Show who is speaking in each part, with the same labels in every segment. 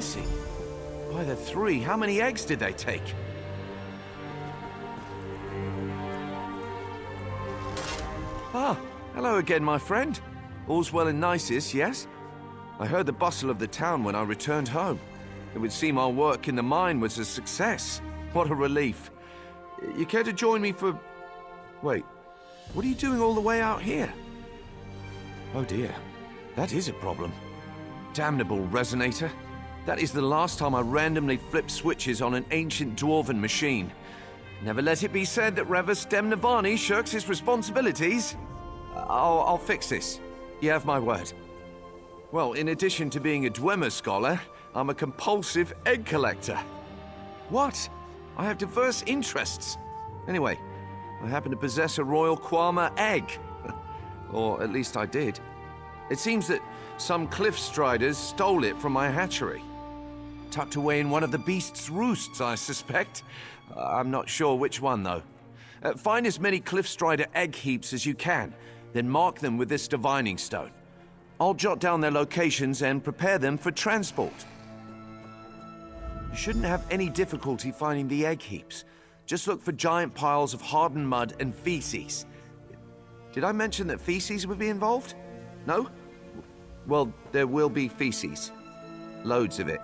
Speaker 1: missing. By the three, how many eggs did they take? Ah, hello again, my friend. All's well and nicest, yes? I heard the bustle of the town when I returned home. It would seem our work in the mine was a success. What a relief. You care to join me for... Wait, what are you doing all the way out here? Oh dear, that is a problem. Damnable resonator. That is the last time I randomly flipped switches on an ancient dwarven machine. Never let it be said that Revis Demnavani shirks his responsibilities. I'll fix this. You have my word. Well, in addition to being a Dwemer scholar, I'm a compulsive egg collector. What? I have diverse interests. Anyway, I happen to possess a Royal Quama egg. Or at least I did. It seems that some cliff striders stole it from my hatchery. Tucked away in one of the beast's roosts, I suspect. I'm not sure which one, though. Find as many cliff strider egg heaps as you can, then mark them with this divining stone. I'll jot down their locations and prepare them for transport. You shouldn't have any difficulty finding the egg heaps. Just look for giant piles of hardened mud and feces. Did I mention that feces would be involved? No? Well, there will be feces. Loads of it.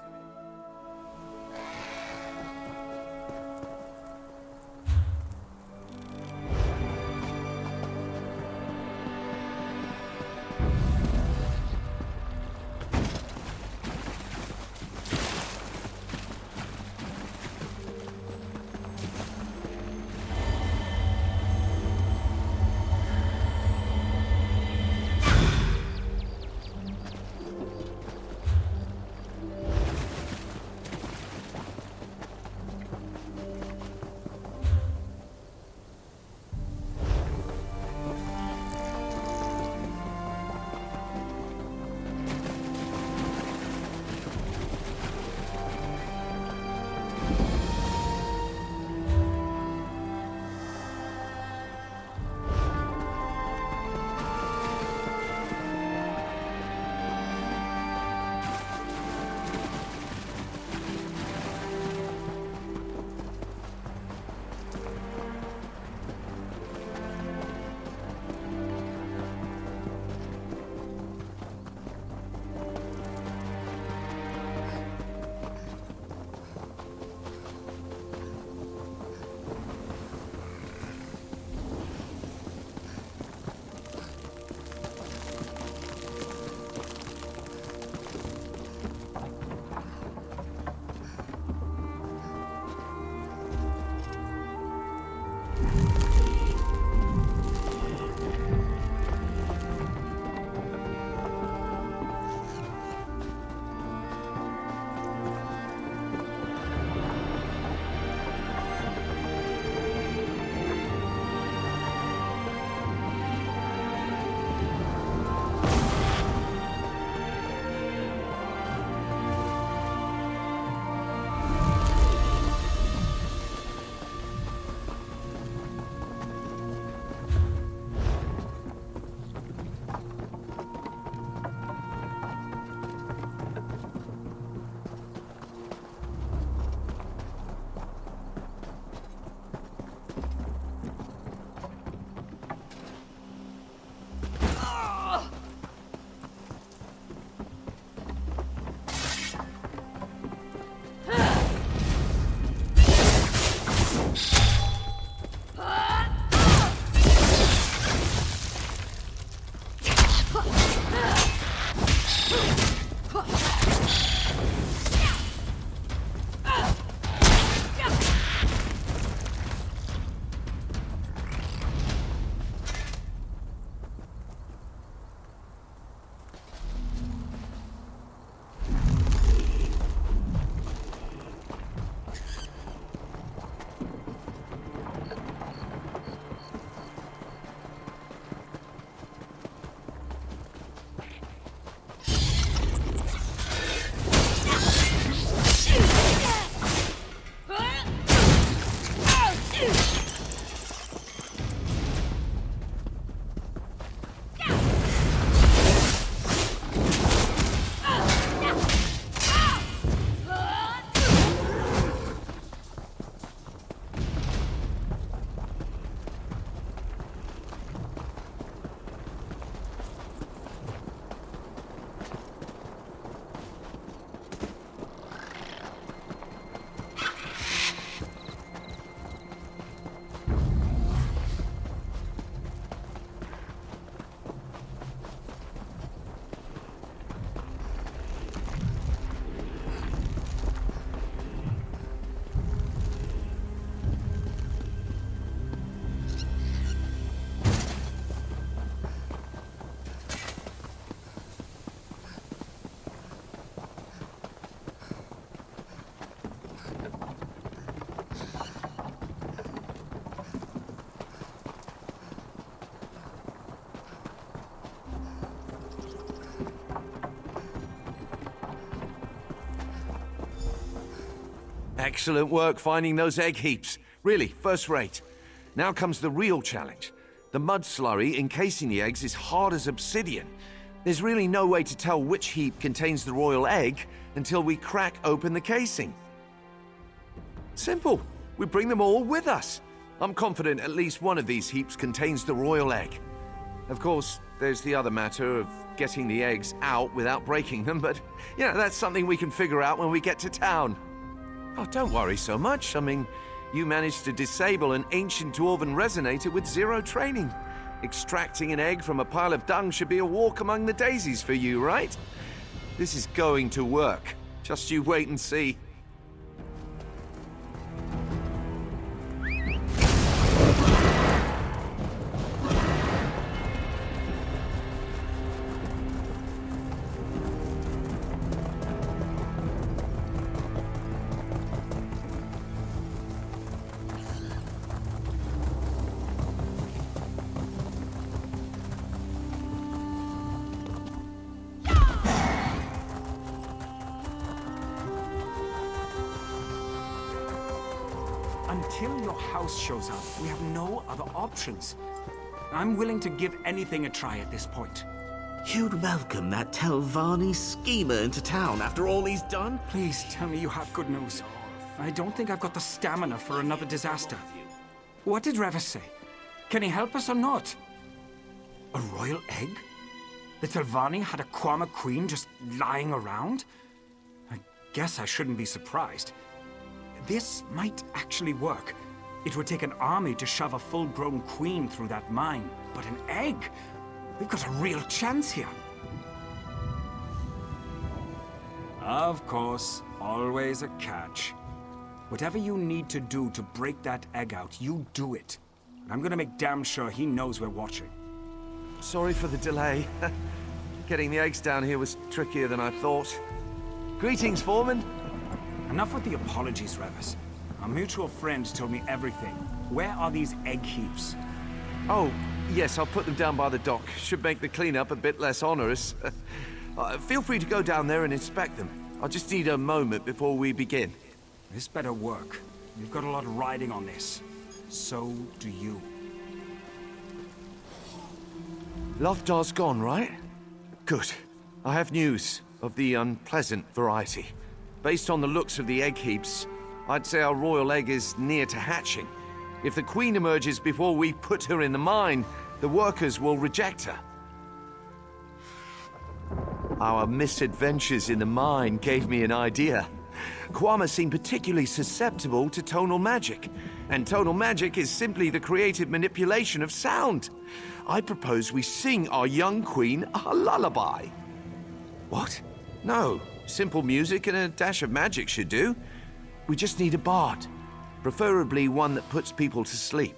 Speaker 1: Excellent work finding those egg heaps. Really, first rate. Now comes the real challenge. The mud slurry encasing the eggs is hard as obsidian. There's really no way to tell which heap contains the royal egg until we crack open the casing. Simple. We bring them all with us. I'm confident at least one of these heaps contains the royal egg. Of course, there's the other matter of getting the eggs out without breaking them, but, that's something we can figure out when we get to town. Oh, don't worry so much. I mean, you managed to disable an ancient dwarven resonator with 0 training. Extracting an egg from a pile of dung should be a walk among the daisies for you, right? This is going to work. Just you wait and see.
Speaker 2: Until your house shows up, we have no other options. I'm willing to give anything a try at this point.
Speaker 3: You'd welcome that Telvanni schemer into town after all he's done?
Speaker 2: Please tell me you have good news. I don't think I've got the stamina for another disaster. What did Revis say? Can he help us or not? A royal egg? The Telvanni had a Kwama queen just lying around? I guess I shouldn't be surprised. This might actually work. It would take an army to shove a full-grown queen through that mine. But an egg? We've got a real chance here. Of course, always a catch. Whatever you need to do to break that egg out, you do it. And I'm gonna make damn sure he knows we're watching.
Speaker 1: Sorry for the delay. Getting the eggs down here was trickier than I thought. Greetings, Foreman.
Speaker 2: Enough with the apologies, Revis. Our mutual friend told me everything. Where are these egg heaps?
Speaker 1: Oh, yes, I'll put them down by the dock. Should make the cleanup a bit less onerous. Feel free to go down there and inspect them. I'll just need a moment before we begin.
Speaker 2: This better work. We've got a lot riding on this. So do you.
Speaker 1: Loftar's gone, right? Good. I have news of the unpleasant variety. Based on the looks of the egg heaps, I'd say our royal egg is near to hatching. If the queen emerges before we put her in the mine, the workers will reject her. Our misadventures in the mine gave me an idea. Kwama seem particularly susceptible to tonal magic, and tonal magic is simply the creative manipulation of sound. I propose we sing our young queen a lullaby. What? No. Simple music and a dash of magic should do. We just need a bard, preferably one that puts people to sleep.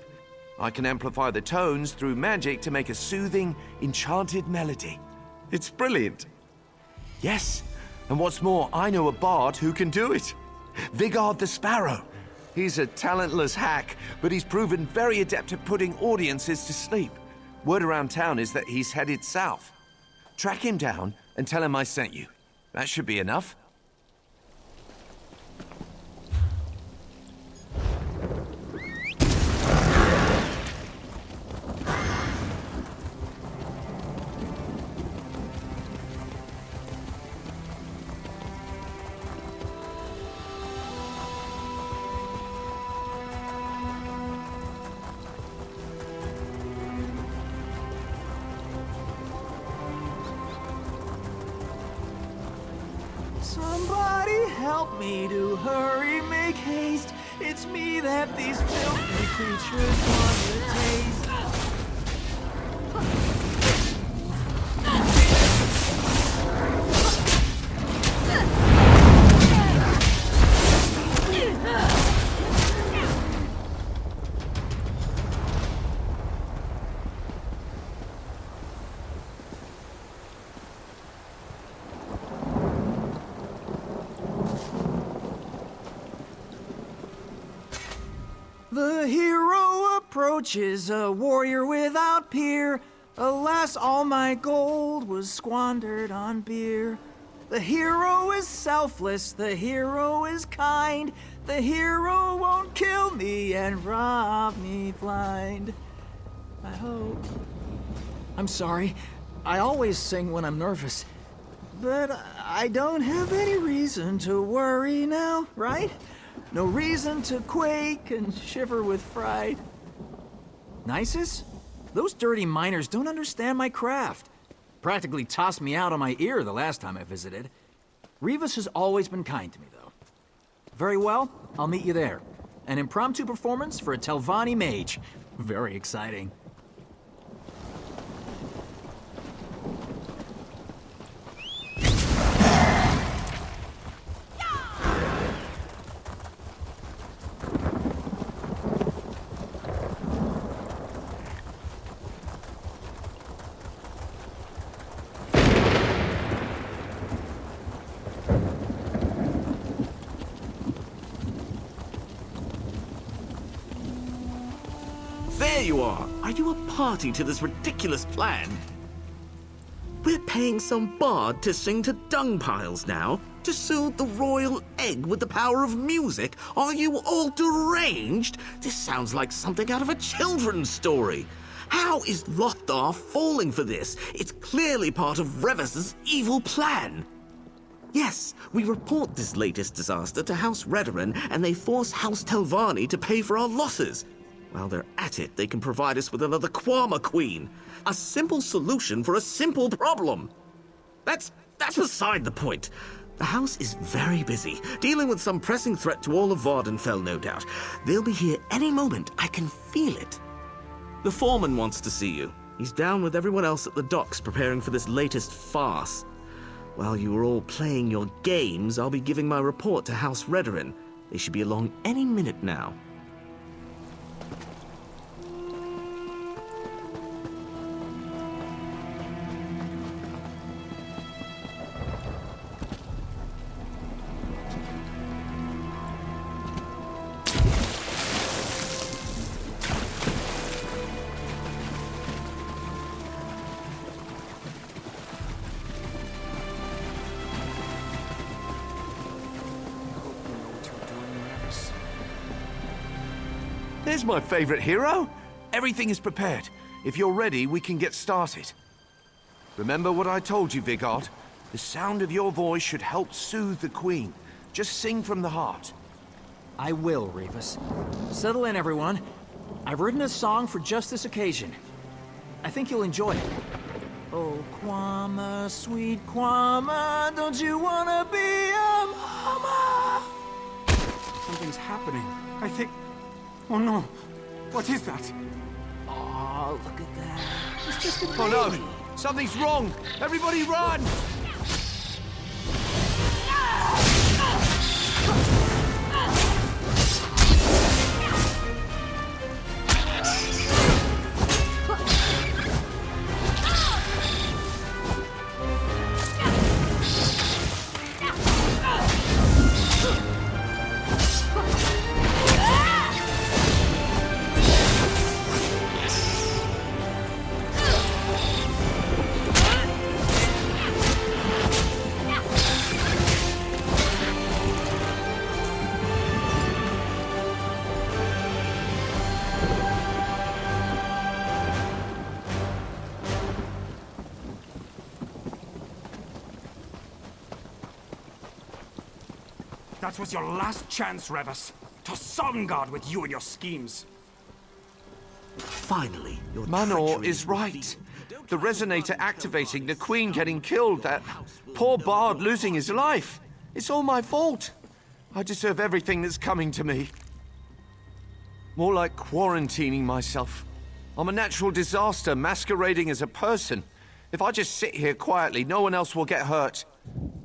Speaker 1: I can amplify the tones through magic to make a soothing, enchanted melody. It's brilliant. Yes, and what's more, I know a bard who can do it. Vigard the Sparrow. He's a talentless hack, but he's proven very adept at putting audiences to sleep. Word around town is that he's headed south. Track him down and tell him I sent you. That should be enough.
Speaker 4: Somebody help me to hurry, make haste. It's me that these filthy creatures want to taste. The hero approaches, a warrior without peer. Alas, all my gold was squandered on beer. The hero is selfless, the hero is kind. The hero won't kill me and rob me blind. I hope. I'm sorry. I always sing when I'm nervous. But I don't have any reason to worry now, right? No reason to quake and shiver with fright. Nisus? Those dirty miners don't understand my craft. Practically tossed me out on my ear the last time I visited. Rivas has always been kind to me, though. Very well, I'll meet you there. An impromptu performance for a Telvanni mage. Very exciting.
Speaker 3: There you are! Are you a party to this ridiculous plan? We're paying some bard to sing to dung piles now? To soothe the royal egg with the power of music? Are you all deranged? This sounds like something out of a children's story. How is Lothar falling for this? It's clearly part of Revis's evil plan. Yes, we report this latest disaster to House Redoran, and they force House Telvanni to pay for our losses. While they're at it, they can provide us with another Quama Queen. A simple solution for a simple problem. That's beside the point. The house is very busy, dealing with some pressing threat to all of Vardenfell, no doubt. They'll be here any moment. I can feel it. The foreman wants to see you. He's down with everyone else at the docks preparing for this latest farce. While you are all playing your games, I'll be giving my report to House Redoran. They should be along any minute now.
Speaker 1: There's my favorite hero. Everything is prepared. If you're ready, we can get started. Remember what I told you, Vigard? The sound of your voice should help soothe the Queen. Just sing from the heart.
Speaker 4: I will, Rivas. Settle in, everyone. I've written a song for just this occasion. I think you'll enjoy it. Oh, Quama, sweet Quama, don't you wanna be a mama?
Speaker 2: Something's happening. I think... Oh no. What is that?
Speaker 4: Oh, look at that. It's just a baby.
Speaker 1: Oh no! Something's wrong! Everybody run!
Speaker 2: That was your last chance, Revis. To Sovngarde with you and your schemes.
Speaker 3: Finally, your
Speaker 1: Manor
Speaker 3: treachery
Speaker 1: is right. The resonator activating, the Queen getting killed, that poor Bard losing his life. It's all my fault. I deserve everything that's coming to me. More like quarantining myself. I'm a natural disaster masquerading as a person. If I just sit here quietly, no one else will get hurt.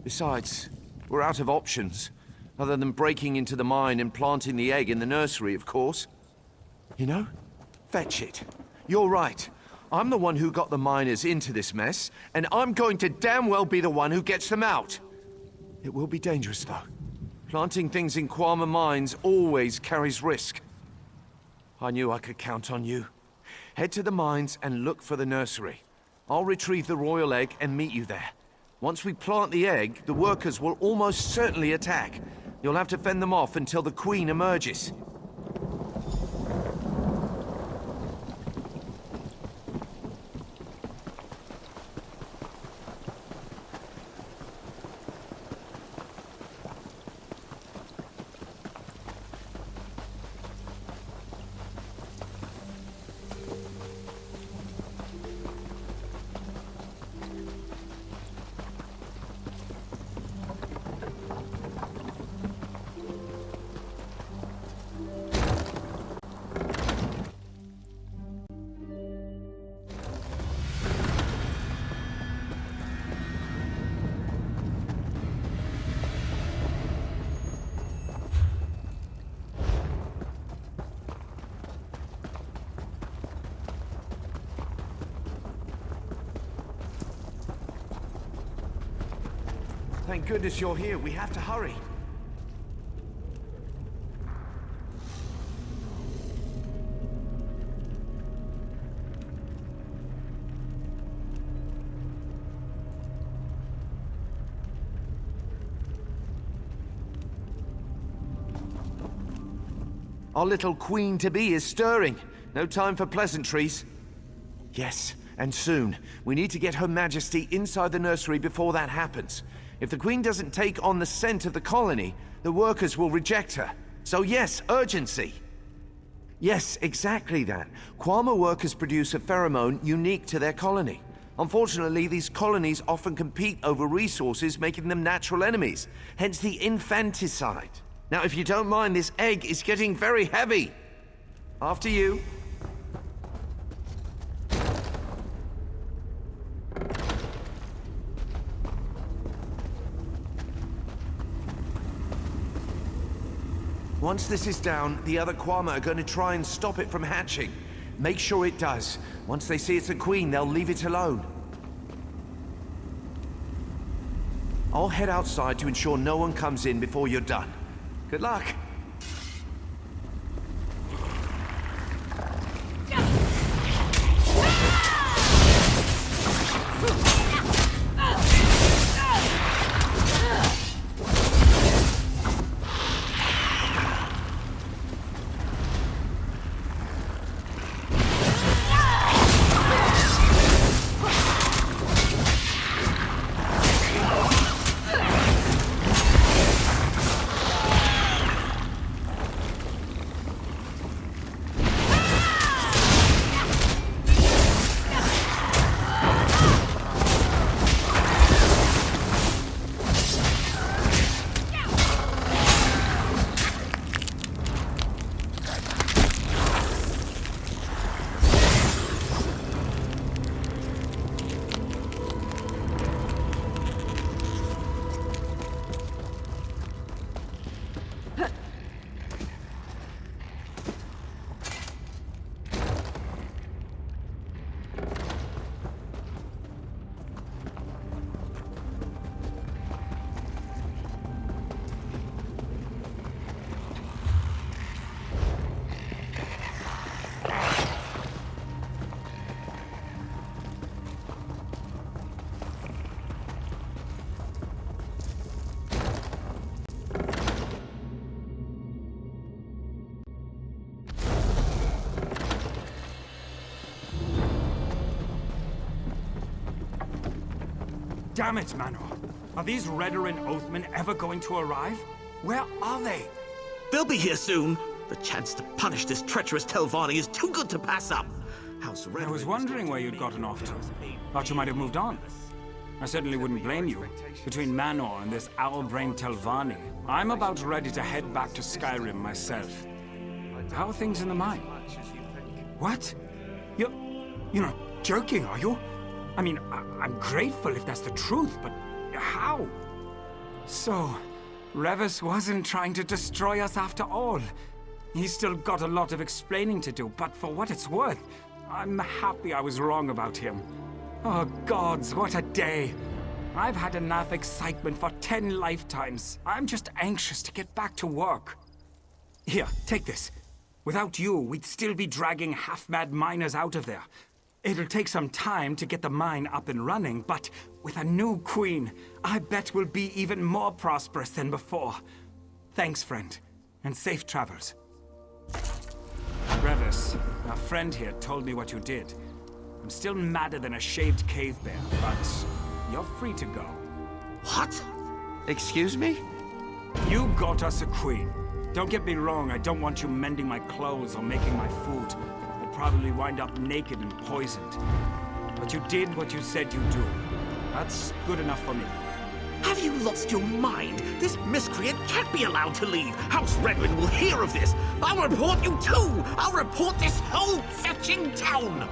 Speaker 1: Besides, we're out of options. Other than breaking into the mine and planting the egg in the nursery, of course. You know? Fetch it. You're right. I'm the one who got the miners into this mess, and I'm going to damn well be the one who gets them out. It will be dangerous, though. Planting things in Quama mines always carries risk. I knew I could count on you. Head to the mines and look for the nursery. I'll retrieve the royal egg and meet you there. Once we plant the egg, the workers will almost certainly attack. You'll have to fend them off until the Queen emerges. Thank goodness you're here. We have to hurry. Our little queen-to-be is stirring. No time for pleasantries. Yes, and soon. We need to get Her Majesty inside the nursery before that happens. If the Queen doesn't take on the scent of the colony, the workers will reject her. So yes, urgency. Yes, exactly that. Kwama workers produce a pheromone unique to their colony. Unfortunately, these colonies often compete over resources, making them natural enemies. Hence the infanticide. Now, if you don't mind, this egg is getting very heavy. After you. Once this is down, the other Kwama are going to try and stop it from hatching. Make sure it does. Once they see it's a queen, they'll leave it alone. I'll head outside to ensure no one comes in before you're done. Good luck.
Speaker 2: Damn it, Manor. Are these Redoran Oathmen ever going to arrive? Where are they?
Speaker 3: They'll be here soon. The chance to punish this treacherous Telvanni is too good to pass up. House Redoran
Speaker 2: I was wondering where you'd gotten off to. Thought you might have moved on. I certainly wouldn't blame you. Between Manor and this owl-brained Telvanni, I'm about ready to head back to Skyrim myself. How are things in the mine? What? You're not joking, are you? I mean, I'm grateful if that's the truth, but how? So, Revis wasn't trying to destroy us after all. He's still got a lot of explaining to do, but for what it's worth, I'm happy I was wrong about him. Oh gods, what a day. I've had enough excitement for 10 lifetimes. I'm just anxious to get back to work. Here, take this. Without you, we'd still be dragging half-mad miners out of there. It'll take some time to get the mine up and running, but with a new queen, I bet we'll be even more prosperous than before. Thanks, friend, and safe travels. Revis, our friend here told me what you did. I'm still madder than a shaved cave bear, but you're free to go.
Speaker 3: What?
Speaker 1: Excuse me?
Speaker 2: You got us a queen. Don't get me wrong, I don't want you mending my clothes or making my food. I'd probably wind up naked and poisoned. But you did what you said you'd do. That's good enough for me.
Speaker 3: Have you lost your mind? This miscreant can't be allowed to leave. House Redwin will hear of this. I'll report you too. I'll report this whole fetching town.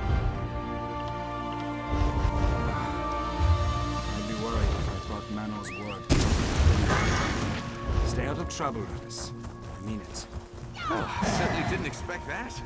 Speaker 2: I'd be worried if I brought Manor's word. Stay out of trouble, Revis. I mean it.
Speaker 1: Oh, I certainly didn't expect that.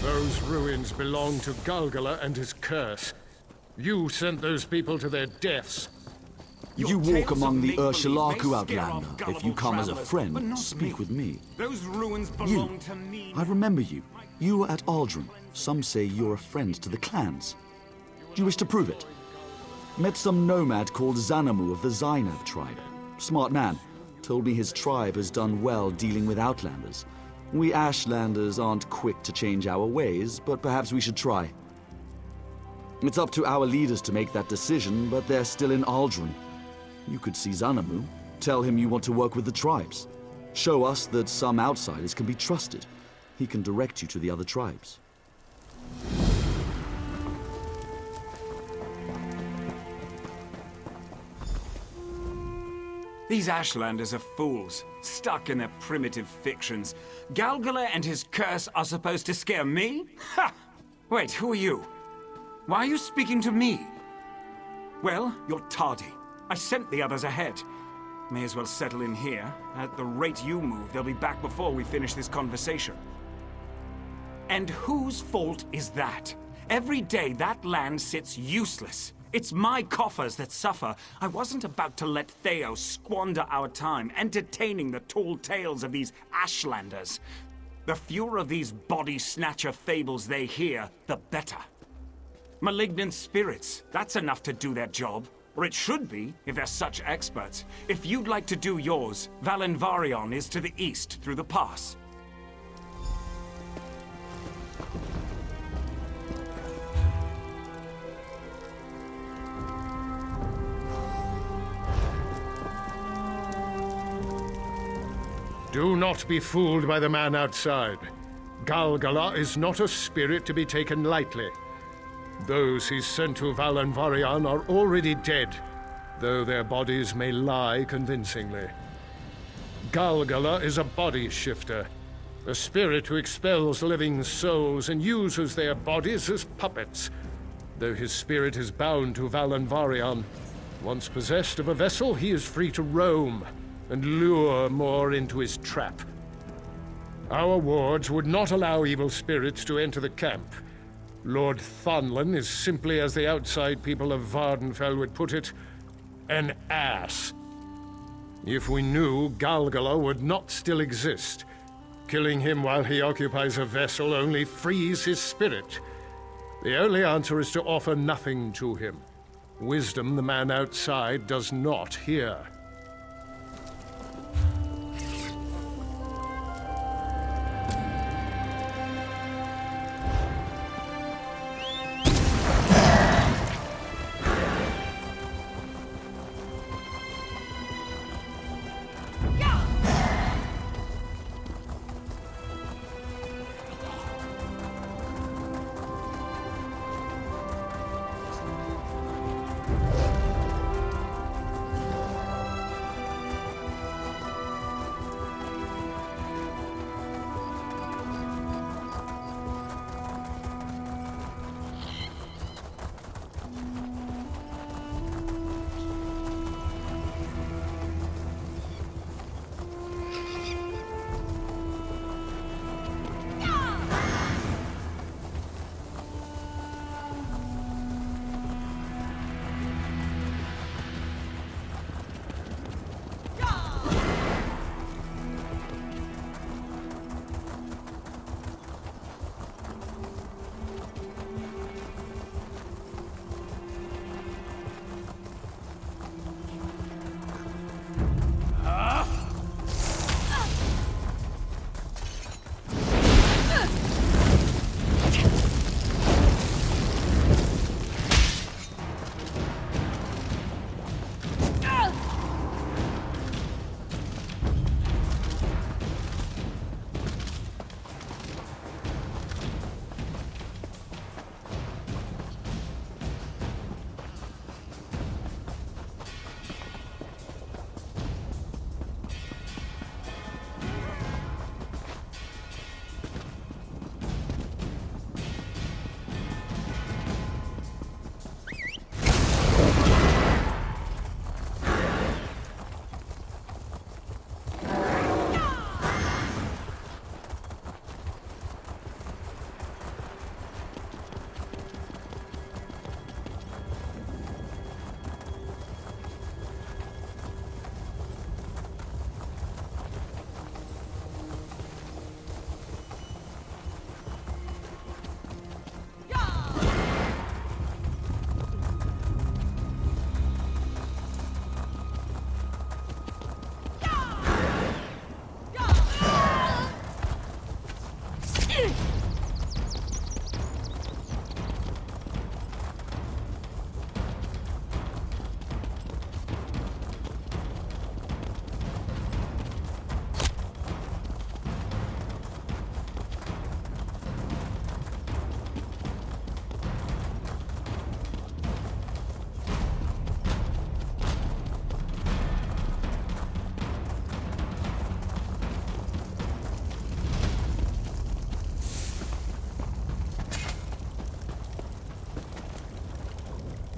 Speaker 5: Those ruins belong to Galgala and his curse. You sent those people to their deaths.
Speaker 2: Your
Speaker 6: You walk
Speaker 2: tales
Speaker 6: among
Speaker 2: of
Speaker 6: the
Speaker 2: make-believe
Speaker 6: Ursulaku
Speaker 2: may scare
Speaker 6: Outlander.
Speaker 2: off
Speaker 6: If you
Speaker 2: gullible
Speaker 6: come as a
Speaker 2: travelers, but
Speaker 6: friend,
Speaker 2: not
Speaker 6: speak with me.
Speaker 2: Those ruins belong to me.
Speaker 6: I remember you. You were at Aldrin. Some say you're a friend to the clans. Do you wish to prove it? Met some nomad called Xanamu of the Zainab tribe. Smart man. Told me his tribe has done well dealing with Outlanders. We Ashlanders aren't quick to change our ways, but perhaps we should try. It's up to our leaders to make that decision, but they're still in Aldrin. You could see Xanamu. Tell him you want to work with the tribes. Show us that some outsiders can be trusted. He can direct you to the other tribes.
Speaker 2: These Ashlanders are fools, stuck in their primitive fictions. Galgala and his curse are supposed to scare me? Ha! Wait, who are you? Why are you speaking to me? Well, you're tardy. I sent the others ahead. May as well settle in here. At the rate you move, they'll be back before we finish this conversation. And whose fault is that? Every day that land sits useless. It's my coffers that suffer. I wasn't about to let Theo squander our time entertaining the tall tales of these Ashlanders. The fewer of these body-snatcher fables they hear, the better. Malignant spirits, that's enough to do their job. Or it should be, if they're such experts. If you'd like to do yours, Valenvarion is to the east, through the pass.
Speaker 5: Do not be fooled by the man outside. Galgala is not a spirit to be taken lightly. Those he sent to Valenvarion are already dead, though their bodies may lie convincingly. Galgala is a body shifter, a spirit who expels living souls and uses their bodies as puppets. Though his spirit is bound to Valenvarion, once possessed of a vessel, he is free to roam and lure more into his trap. Our wards would not allow evil spirits to enter the camp. Lord Thonlin is simply, as the outside people of Vardenfell would put it, an ass. If we knew, Galgala would not still exist. Killing him while he occupies a vessel only frees his spirit. The only answer is to offer nothing to him. Wisdom the man outside does not hear.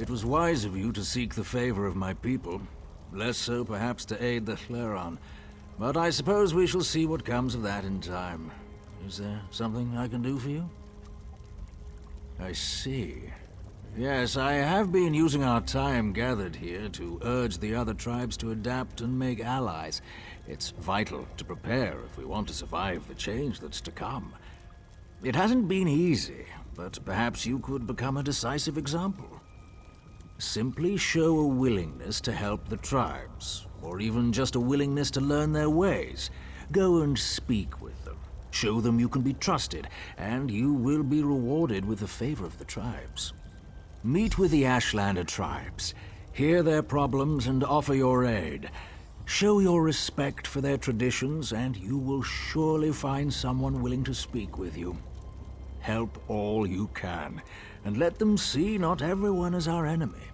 Speaker 7: It was wise of you to seek the favor of my people. Less so, perhaps, to aid the Chleron. But I suppose we shall see what comes of that in time. Is there something I can do for you? I see. Yes, I have been using our time gathered here to urge the other tribes to adapt and make allies. It's vital to prepare if we want to survive the change that's to come. It hasn't been easy, but perhaps you could become a decisive example. Simply show a willingness to help the tribes, or even just a willingness to learn their ways. Go and speak with them. Show them you can be trusted, and you will be rewarded with the favor of the tribes. Meet with the Ashlander tribes, hear their problems, and offer your aid. Show your respect for their traditions, and you will surely find someone willing to speak with you. Help all you can, and let them see not everyone is our enemy.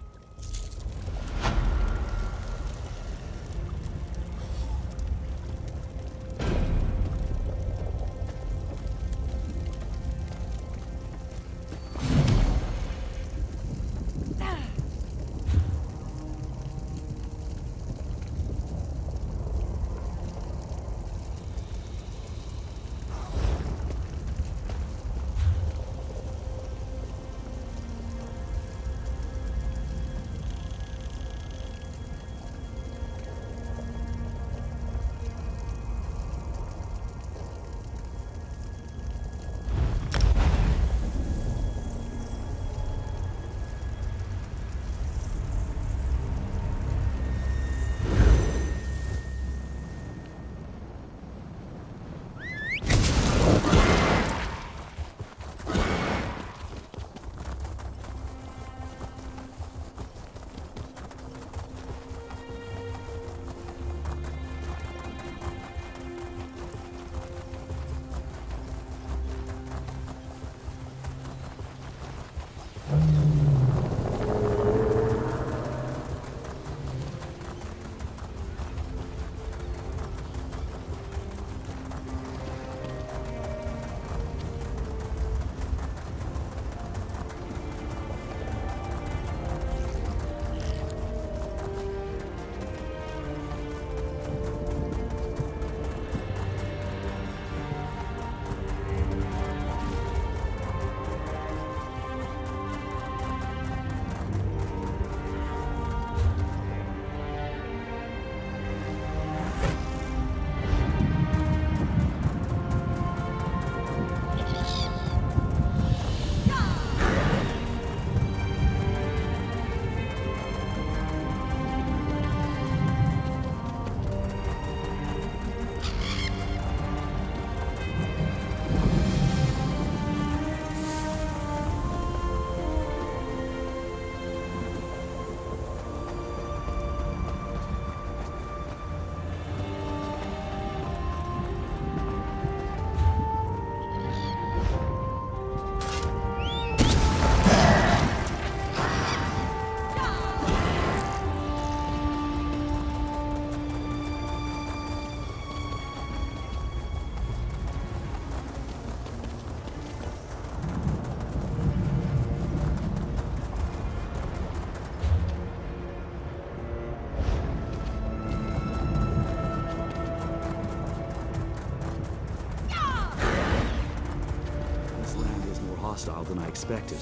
Speaker 6: hostile than I expected.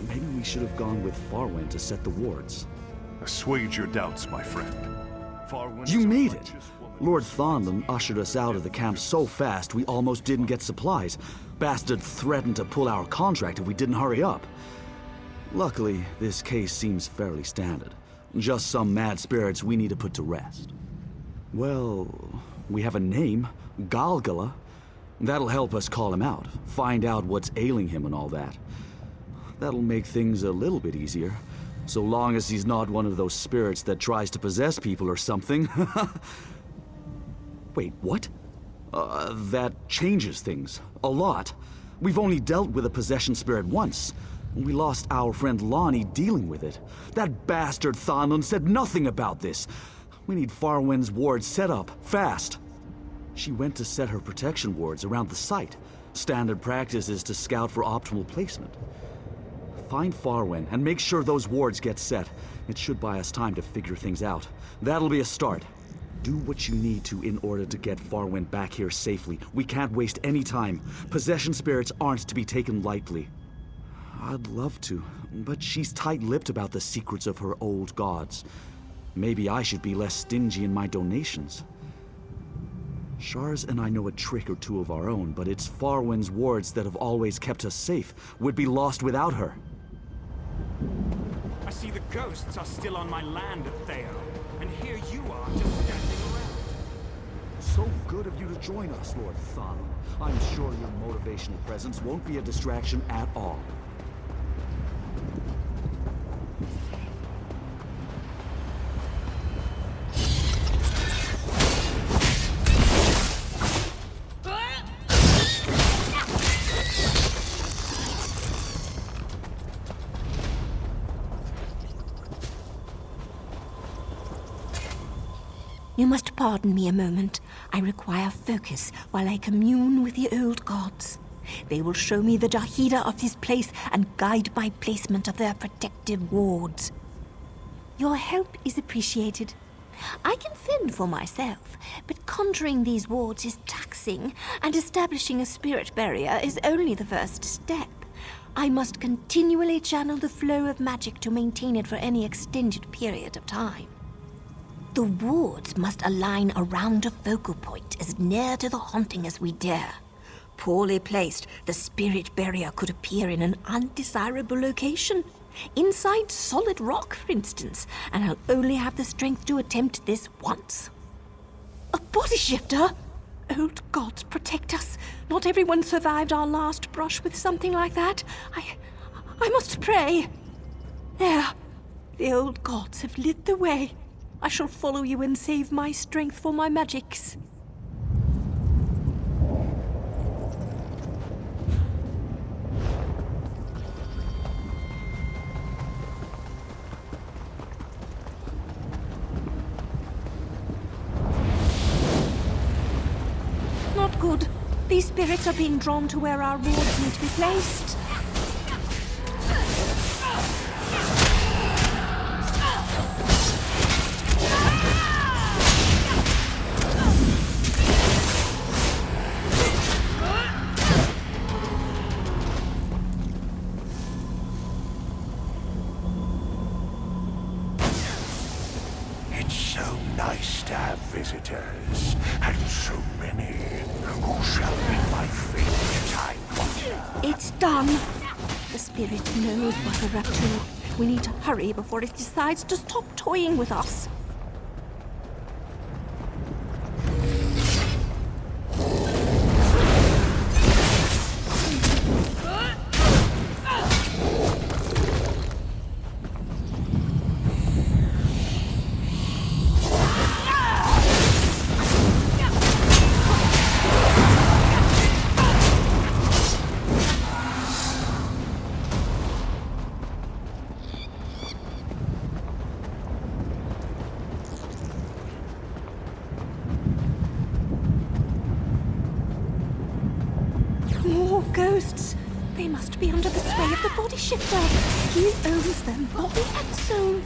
Speaker 6: Maybe we should have gone with Farwind to set the wards.
Speaker 8: Assuage your doubts, my friend. Farwind
Speaker 6: You
Speaker 8: is a
Speaker 6: made it!
Speaker 8: righteous woman.
Speaker 6: Lord Thonlin ushered us out of the camp so fast we almost didn't get supplies. Bastard threatened to pull our contract if we didn't hurry up. Luckily, this case seems fairly standard. Just some mad spirits we need to put to rest. Well, we have a name, Galgala. That'll help us call him out, find out what's ailing him and all that. That'll make things a little bit easier, so long as he's not one of those spirits that tries to possess people or something. Wait, what? That changes things. A lot. We've only dealt with a possession spirit once. We lost our friend Lonnie dealing with it. That bastard Thonlund said nothing about this. We need Farwind's ward set up, fast. She went to set her protection wards around the site. Standard practice is to scout for optimal placement. Find Farwind and make sure those wards get set. It should buy us time to figure things out. That'll be a start. Do what you need to in order to get Farwind back here safely. We can't waste any time. Possession spirits aren't to be taken lightly. I'd love to, but she's tight-lipped about the secrets of her old gods. Maybe I should be less stingy in my donations. Shars and I know a trick or two of our own, but it's Farwind's wards that have always kept us safe. We'd be lost without her.
Speaker 2: I see the ghosts are still on my land at Theo, and here you are just standing around.
Speaker 6: So good of you to join us, Lord Thon. I'm sure your motivational presence won't be a distraction at all.
Speaker 9: You must pardon me a moment. I require focus while I commune with the old gods. They will show me the Jahida of this place and guide my placement of their protective wards. Your help is appreciated. I can fend for myself, but conjuring these wards is taxing, and establishing a spirit barrier is only the first step. I must continually channel the flow of magic to maintain it for any extended period of time. The wards must align around a focal point as near to the haunting as we dare. Poorly placed, the spirit barrier could appear in an undesirable location. Inside solid rock, for instance, and I'll only have the strength to attempt this once. A body shifter? Old gods protect us. Not everyone survived our last brush with something like that. I must pray. There. The old gods have lit the way. I shall follow you and save my strength for my magics. Not good. These spirits are being drawn to where our wards need to be placed.
Speaker 8: Visitors, and so many. Who shall be my favorite, I wonder?
Speaker 9: It's done. The spirit knows what we're up to. We need to hurry before it decides to stop toying with us. Ghosts. They must be under the sway of the body shifter. He owns them, body and soul.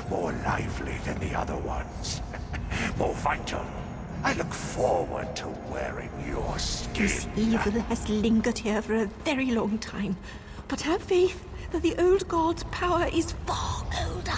Speaker 8: More lively than the other ones. More vital. I look forward to wearing your skin.
Speaker 9: This evil has lingered here for a very long time. But have faith. that the old god's power is far older.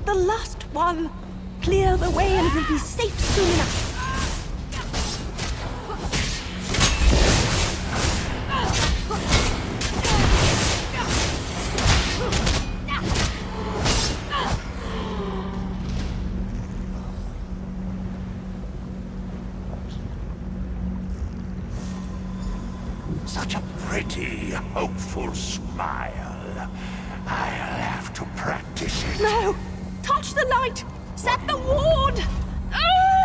Speaker 9: The last one! Clear the way and we'll be safe soon enough.
Speaker 8: Such a pretty, hopeful smile. I'll have to practice it.
Speaker 9: No! Touch the light! Set the ward! Ah!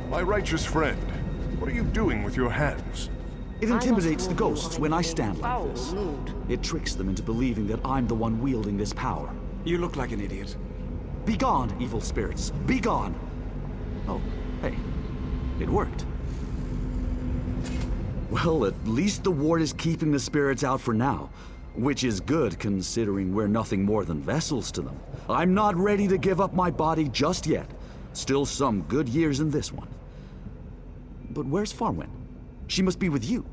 Speaker 5: My righteous friend, what are you doing with your hands?
Speaker 6: It intimidates the ghosts when I stand like this. It tricks them into believing that I'm the one wielding this power.
Speaker 2: You look like an idiot.
Speaker 6: Be gone, evil spirits. Be gone! Oh, hey. It worked. Well, at least the ward is keeping the spirits out for now. Which is good, considering we're nothing more than vessels to them. I'm not ready to give up my body just yet. Still some good years in this one. But where's Farwen? She must be with you.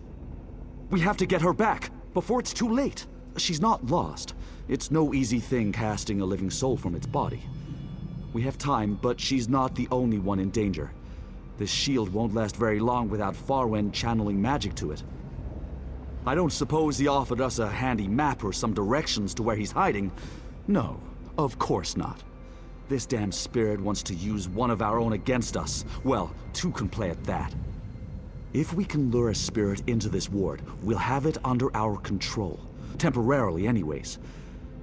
Speaker 6: We have to get her back, before it's too late. She's not lost. It's no easy thing casting a living soul from its body. We have time, but she's not the only one in danger. This shield won't last very long without Farwen channeling magic to it. I don't suppose he offered us a handy map or some directions to where he's hiding. No, of course not. This damn spirit wants to use one of our own against us. Well, two can play at that. If we can lure a spirit into this ward, we'll have it under our control. Temporarily, anyways.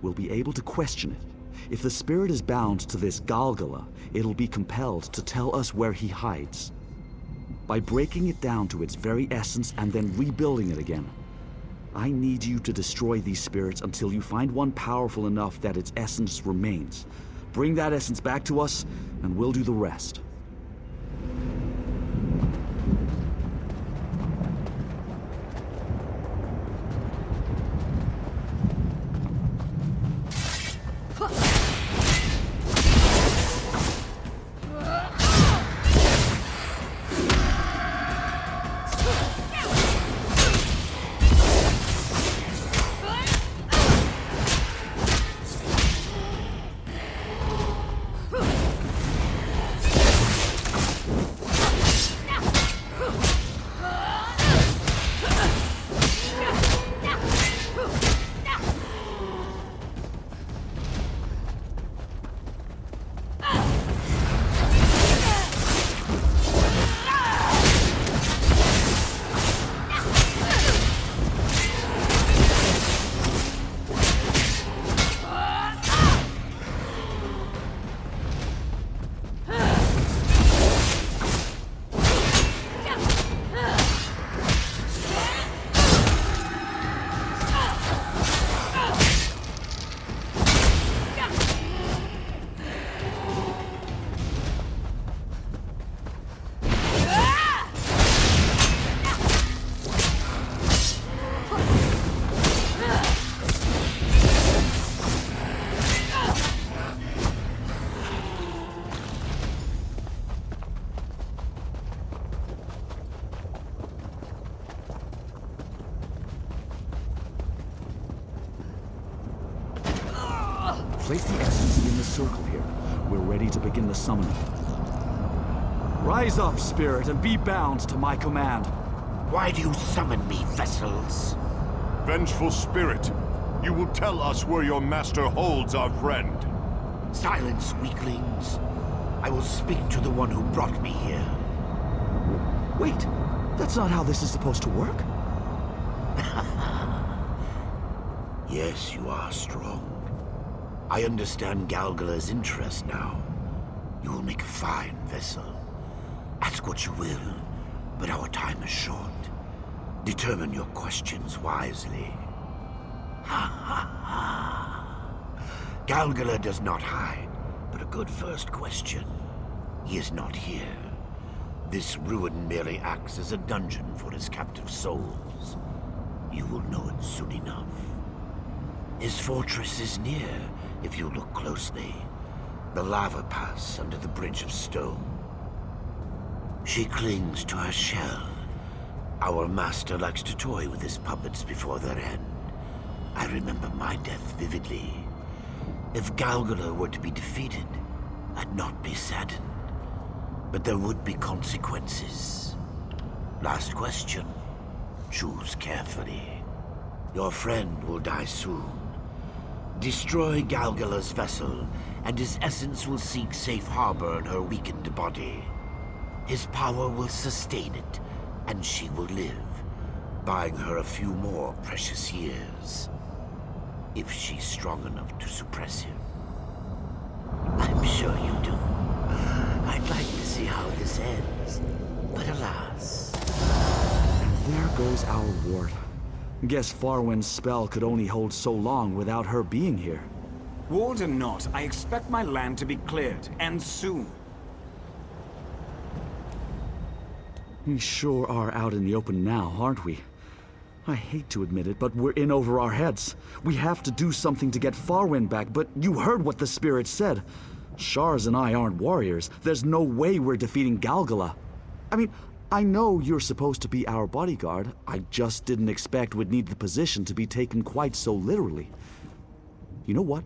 Speaker 6: We'll be able to question it. If the spirit is bound to this Galgala, it'll be compelled to tell us where he hides. By breaking it down to its very essence and then rebuilding it again, I need you to destroy these spirits until you find one powerful enough that its essence remains. Bring that essence back to us, and we'll do the rest. Place the essence in the circle here. We're ready to begin the summoning. Rise up, spirit, and be bound to my command.
Speaker 8: Why do you summon me, vessels?
Speaker 10: Vengeful spirit, you will tell us where your master holds our friend.
Speaker 8: Silence, weaklings. I will speak to the one who brought me here.
Speaker 6: Wait, that's not how this is supposed to work.
Speaker 8: Yes, you are strong. I understand Galgala's interest now. You will make a fine vessel. Ask what you will, but our time is short. Determine your questions wisely. Ha ha ha. Galgala does not hide, but a good first question. He is not here. This ruin merely acts as a dungeon for his captive souls. You will know it soon enough. His fortress is near, if you look closely. The lava pass under the bridge of stone. She clings to her shell. Our master likes to toy with his puppets before their end. I remember my death vividly. If Galgala were to be defeated, I'd not be saddened. But there would be consequences. Last question. Choose carefully. Your friend will die soon. Destroy Galgala's vessel, and his essence will seek safe harbor in her weakened body. His power will sustain it, and she will live, buying her a few more precious years. If she's strong enough to suppress him. I'm sure you do. I'd like to see how this ends, but alas.
Speaker 6: And there goes our ward. Guess Farwin's spell could only hold so long without her being here.
Speaker 2: Ward or not, I expect my land to be cleared, and soon.
Speaker 6: We sure are out in the open now, aren't we? I hate to admit it, but we're in over our heads. We have to do something to get Farwin back, but you heard what the spirit said. Shars and I aren't warriors. There's no way we're defeating Galgala. I mean, I know you're supposed to be our bodyguard. I just didn't expect we'd need the position to be taken quite so literally. You know what?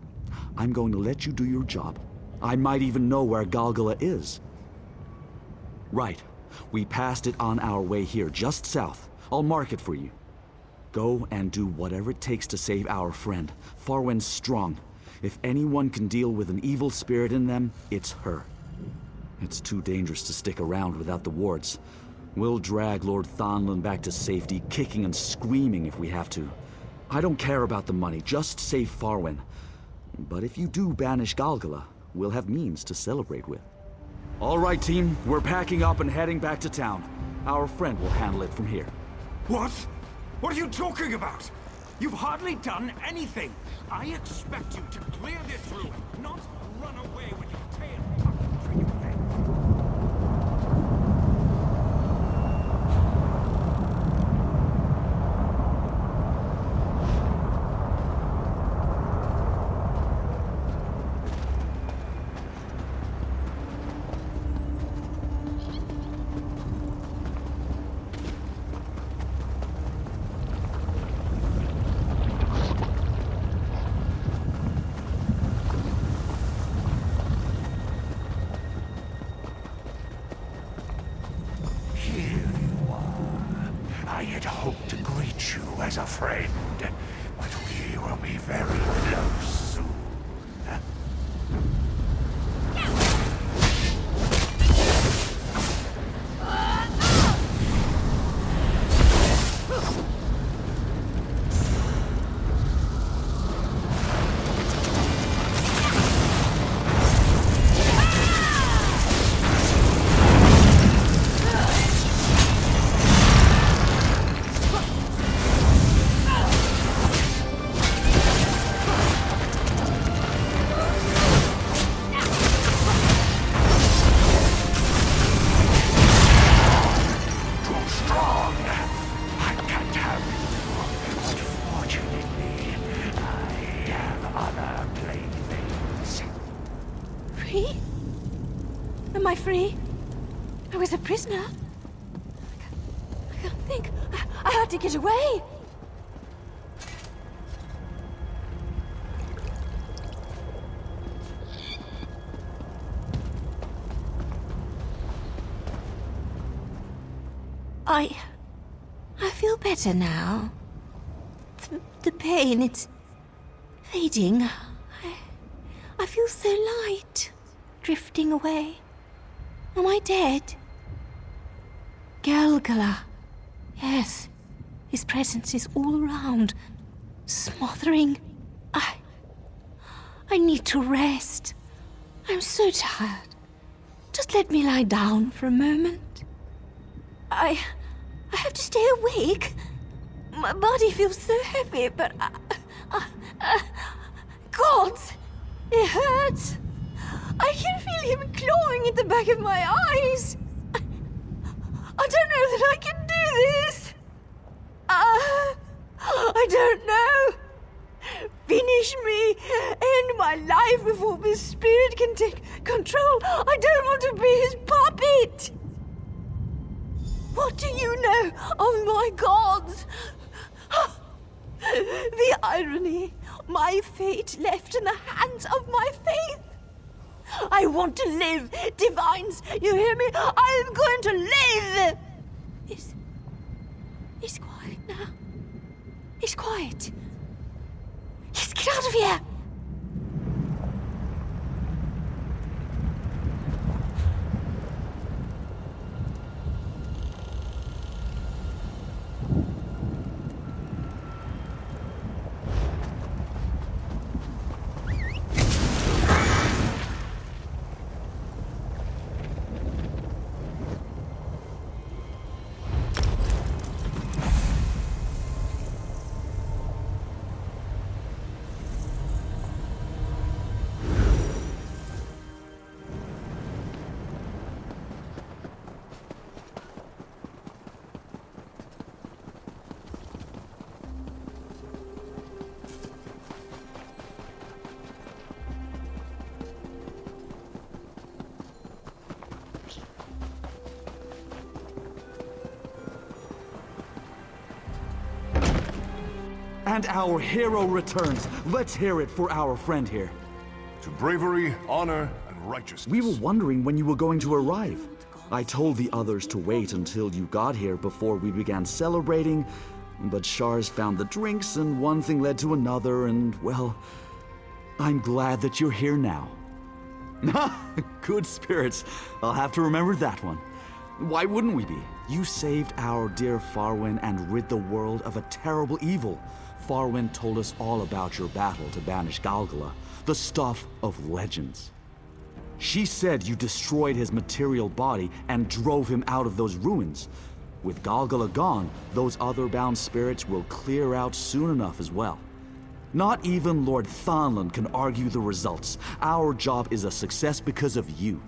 Speaker 6: I'm going to let you do your job. I might even know where Galgala is. Right. We passed it on our way here, just south. I'll mark it for you. Go and do whatever it takes to save our friend. Farwin's strong. If anyone can deal with an evil spirit in them, it's her. It's too dangerous to stick around without the wards. We'll drag Lord Thonlin back to safety, kicking and screaming if we have to. I don't care about the money, just save Farwin. But if you do banish Galgala, we'll have means to celebrate with. All right, team, we're packing up and heading back to town. Our friend will handle it from here.
Speaker 2: What? What are you talking about? You've hardly done anything. I expect you to clear this ruin, not run away with your tail tucked between your legs.
Speaker 8: I had hoped to greet you as a friend, but we will be very close soon.
Speaker 9: Am I free? I was a prisoner. I can't think. I had to get away. I feel better now. The pain, it's fading. I feel so light, drifting away. Am I dead? Galgala. Yes, his presence is all around, smothering. I need to rest. I'm so tired. Just let me lie down for a moment. I have to stay awake. My body feels so heavy, but gods, it hurts. I can feel him clawing at the back of my eyes. I don't know that I can do this. I don't know. Finish me. End my life before this spirit can take control. I don't want to be his puppet. What do you know of my gods? The irony. My fate left in the hands of my faith. I want to live, divines. You hear me? I'm going to live. It's quiet now. It's quiet. Yes, get out of here!
Speaker 6: And our hero returns. Let's hear it for our friend here.
Speaker 10: To bravery, honor, and righteousness.
Speaker 6: We were wondering when you were going to arrive. I told the others to wait until you got here before we began celebrating, but Shars found the drinks and one thing led to another and, well, I'm glad that you're here now. Good spirits. I'll have to remember that one. Why wouldn't we be? You saved our dear Farwen and rid the world of a terrible evil. Farwen told us all about your battle to banish Galgala, the stuff of legends. She said you destroyed his material body and drove him out of those ruins. With Galgala gone, those other bound spirits will clear out soon enough as well. Not even Lord Thonland can argue the results. Our job is a success because of you.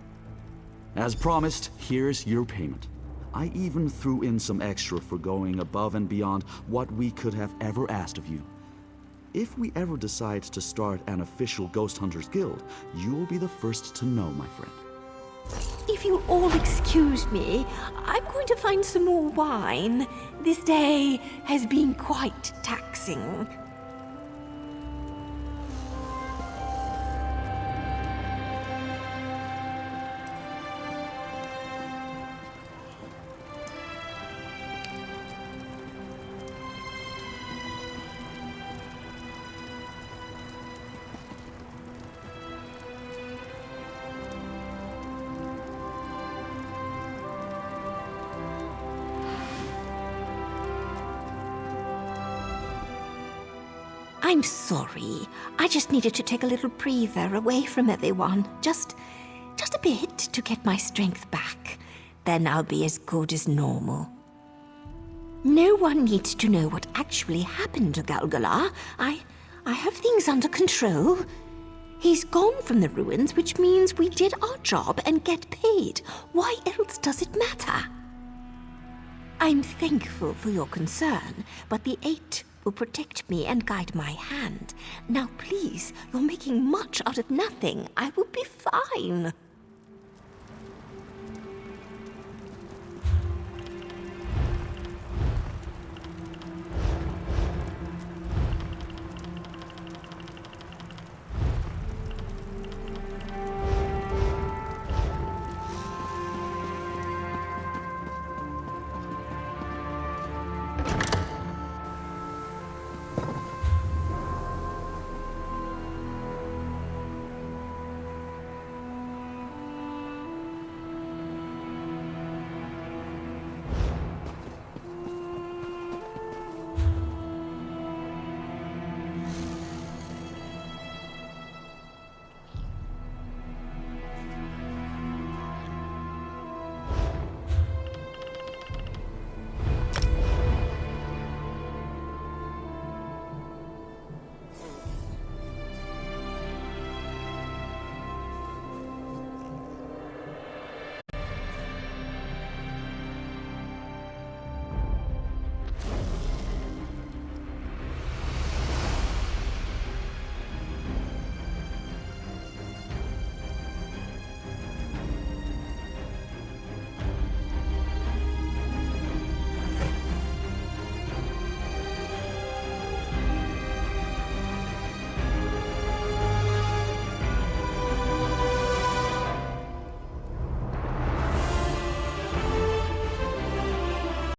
Speaker 6: As promised, here's your payment. I even threw in some extra for going above and beyond what we could have ever asked of you. If we ever decide to start an official Ghost Hunters Guild, you'll be the first to know, my friend.
Speaker 9: If you'll all excuse me, I'm going to find some more wine. This day has been quite taxing. I'm sorry. I just needed to take a little breather away from everyone. Just a bit to get my strength back. Then I'll be as good as normal. No one needs to know what actually happened to Galgala. I have things under control. He's gone from the ruins, which means we did our job and get paid. Why else does it matter? I'm thankful for your concern, but the 8 will protect me and guide my hand. Now please, you're making much out of nothing. I will be fine.